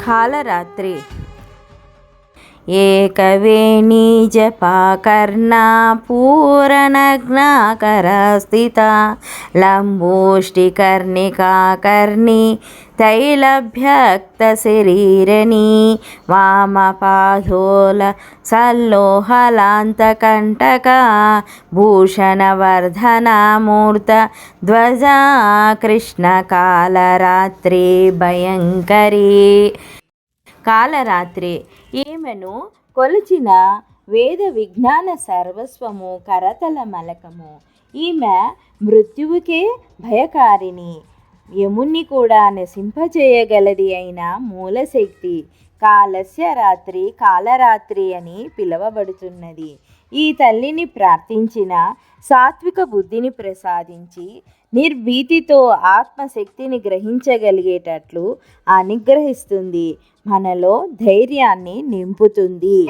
కాలరాత్రి. ఏకవేణీ జపాకర్ణా పూరనగ్నాకరస్థితా లంబోష్టికర్ణికాకర్ణి తైలభ్యక్తశరీరిణీ వామపాహోల సల్లోహలాంతకంటకా భూషణవర్ధనా మూర్త ధ్వజా కృష్ణకాలరాత్రి భయంకరీ. కాలరాత్రి ఈమెను కొలిచిన వేద విజ్ఞాన సర్వస్వము కరతల మలకము. ఈమె మృత్యువుకే భయకారిణి, యముణ్ణి కూడా నశింపచేయగలది అయిన మూలశక్తి. కాలస్య రాత్రి కాలరాత్రి అని పిలువబడుతున్నది. ఈ తల్లిని ప్రార్థించిన సాత్విక బుద్ధిని ప్రసాదించి నిర్భీతితో ఆత్మశక్తిని గ్రహించగలిగేటట్లు అనుగ్రహిస్తుంది, మనలో ధైర్యాన్ని నింపుతుంది.